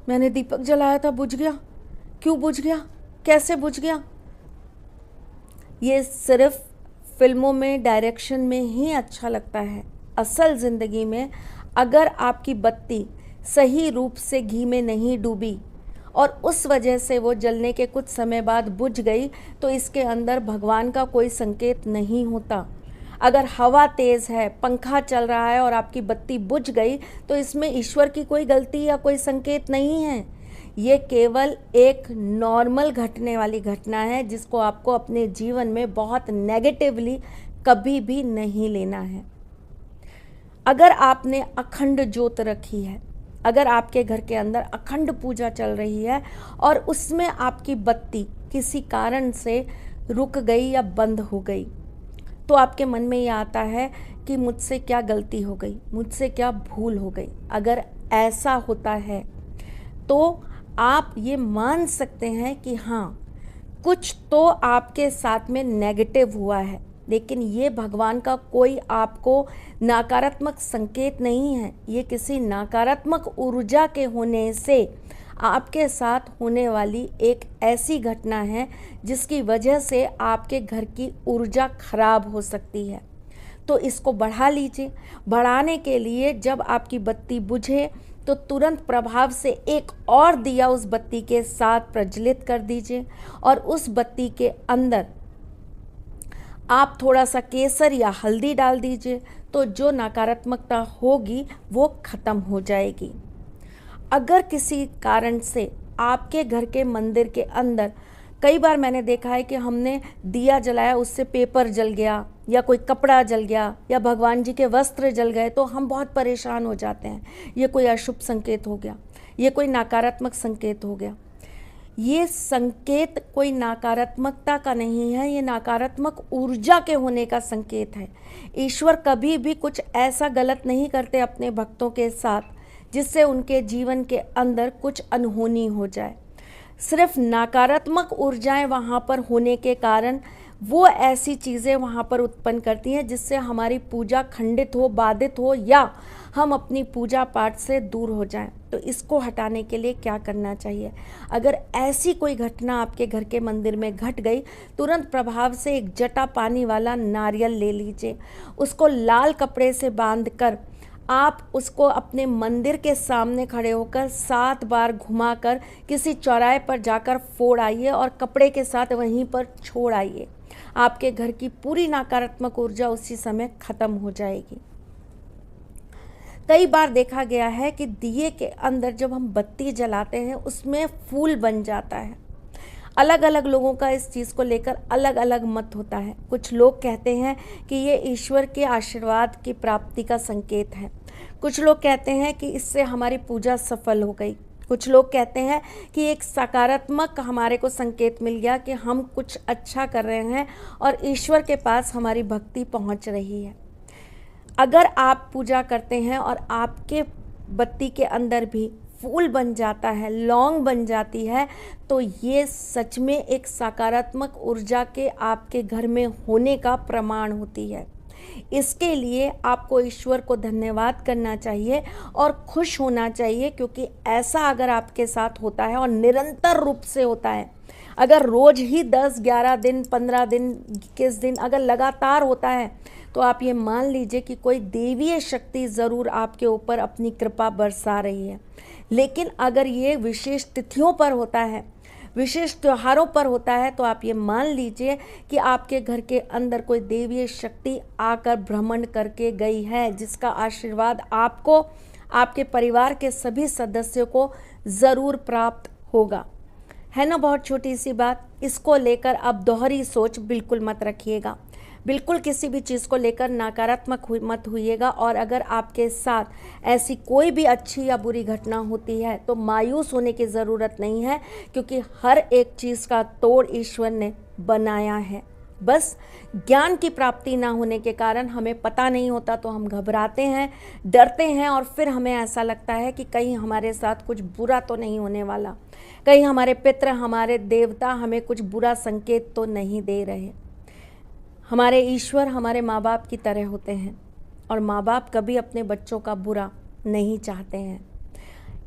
मैंने दीपक जलाया था, बुझ गया। क्यों बुझ गया, कैसे बुझ गया? ये सिर्फ फिल्मों में, डायरेक्शन में ही अच्छा लगता है। असल ज़िंदगी में अगर आपकी बत्ती सही रूप से घी में नहीं डूबी और उस वजह से वो जलने के कुछ समय बाद बुझ गई, तो इसके अंदर भगवान का कोई संकेत नहीं होता। अगर हवा तेज़ है, पंखा चल रहा है और आपकी बत्ती बुझ गई, तो इसमें ईश्वर की कोई गलती या कोई संकेत नहीं है। ये केवल एक नॉर्मल घटने वाली घटना है, जिसको आपको अपने जीवन में बहुत नेगेटिवली कभी भी नहीं लेना है। अगर आपने अखंड ज्योत रखी है, अगर आपके घर के अंदर अखंड पूजा चल रही है और उसमें आपकी बत्ती किसी कारण से रुक गई या बंद हो गई, तो आपके मन में ये आता है कि मुझसे क्या गलती हो गई, मुझसे क्या भूल हो गई। अगर ऐसा होता है तो आप ये मान सकते हैं कि हाँ, कुछ तो आपके साथ में नेगेटिव हुआ है, लेकिन ये भगवान का कोई आपको नकारात्मक संकेत नहीं है। ये किसी नकारात्मक ऊर्जा के होने से आपके साथ होने वाली एक ऐसी घटना है जिसकी वजह से आपके घर की ऊर्जा खराब हो सकती है। तो इसको बढ़ा लीजिए। बढ़ाने के लिए जब आपकी बत्ती बुझे तो तुरंत प्रभाव से एक और दिया उस बत्ती के साथ प्रज्वलित कर दीजिए और उस बत्ती के अंदर आप थोड़ा सा केसर या हल्दी डाल दीजिए, तो जो नकारात्मकता होगी वो ख़त्म हो जाएगी। अगर किसी कारण से आपके घर के मंदिर के अंदर, कई बार मैंने देखा है कि हमने दिया जलाया, उससे पेपर जल गया या कोई कपड़ा जल गया या भगवान जी के वस्त्र जल गए, तो हम बहुत परेशान हो जाते हैं। ये कोई अशुभ संकेत हो गया, ये कोई नकारात्मक संकेत हो गया। ये संकेत कोई नकारात्मकता का नहीं है, ये नकारात्मक ऊर्जा के होने का संकेत है। ईश्वर कभी भी कुछ ऐसा गलत नहीं करते अपने भक्तों के साथ जिससे उनके जीवन के अंदर कुछ अनहोनी हो जाए। सिर्फ नकारात्मक ऊर्जाएं वहाँ पर होने के कारण वो ऐसी चीज़ें वहाँ पर उत्पन्न करती हैं जिससे हमारी पूजा खंडित हो, बाधित हो या हम अपनी पूजा पाठ से दूर हो जाएं। तो इसको हटाने के लिए क्या करना चाहिए? अगर ऐसी कोई घटना आपके घर के मंदिर में घट गई, तुरंत प्रभाव से एक जटा पानी वाला नारियल ले लीजिए। उसको लाल कपड़े से बांध कर आप उसको अपने मंदिर के सामने खड़े होकर 7 बार घुमाकर किसी चौराहे पर जाकर फोड़ आइए और कपड़े के साथ वहीं पर छोड़ आइए। आपके घर की पूरी नकारात्मक ऊर्जा उसी समय खत्म हो जाएगी। कई बार देखा गया है कि दिए के अंदर जब हम बत्ती जलाते हैं उसमें फूल बन जाता है। अलग अलग लोगों का इस चीज़ को लेकर अलग अलग मत होता है। कुछ लोग कहते हैं कि ये ईश्वर के आशीर्वाद की प्राप्ति का संकेत है। कुछ लोग कहते हैं कि इससे हमारी पूजा सफल हो गई। कुछ लोग कहते हैं कि एक सकारात्मक हमारे को संकेत मिल गया कि हम कुछ अच्छा कर रहे हैं और ईश्वर के पास हमारी भक्ति पहुंच रही है। अगर आप पूजा करते हैं और आपके बत्ती के अंदर भी फूल बन जाता है, लौंग बन जाती है, तो ये सच में एक सकारात्मक ऊर्जा के आपके घर में होने का प्रमाण होती है। इसके लिए आपको ईश्वर को धन्यवाद करना चाहिए और खुश होना चाहिए, क्योंकि ऐसा अगर आपके साथ होता है और निरंतर रूप से होता है, अगर रोज़ ही 10, 11 दिन, 15 दिन, 21 दिन अगर लगातार होता है, तो आप ये मान लीजिए कि कोई देवीय शक्ति ज़रूर आपके ऊपर अपनी कृपा बरसा रही है। लेकिन अगर ये विशेष तिथियों पर होता है, विशेष त्योहारों पर होता है, तो आप ये मान लीजिए कि आपके घर के अंदर कोई देवीय शक्ति आकर भ्रमण करके गई है, जिसका आशीर्वाद आपको, आपके परिवार के सभी सदस्यों को ज़रूर प्राप्त होगा। है ना बहुत छोटी सी बात। इसको लेकर अब दोहरी सोच बिल्कुल मत रखिएगा, बिल्कुल किसी भी चीज़ को लेकर नकारात्मक मत होइएगा। और अगर आपके साथ ऐसी कोई भी अच्छी या बुरी घटना होती है तो मायूस होने की ज़रूरत नहीं है, क्योंकि हर एक चीज़ का तोड़ ईश्वर ने बनाया है। बस ज्ञान की प्राप्ति ना होने के कारण हमें पता नहीं होता, तो हम घबराते हैं, डरते हैं और फिर हमें ऐसा लगता है कि कहीं हमारे साथ कुछ बुरा तो नहीं होने वाला, कहीं हमारे पितृ, हमारे देवता हमें कुछ बुरा संकेत तो नहीं दे रहे। हमारे ईश्वर हमारे माँ बाप की तरह होते हैं और माँ बाप कभी अपने बच्चों का बुरा नहीं चाहते हैं।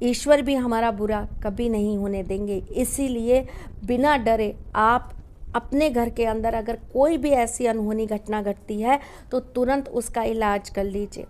ईश्वर भी हमारा बुरा कभी नहीं होने देंगे। इसीलिए बिना डरे आप अपने घर के अंदर अगर कोई भी ऐसी अनहोनी घटना घटती है तो तुरंत उसका इलाज कर लीजिए।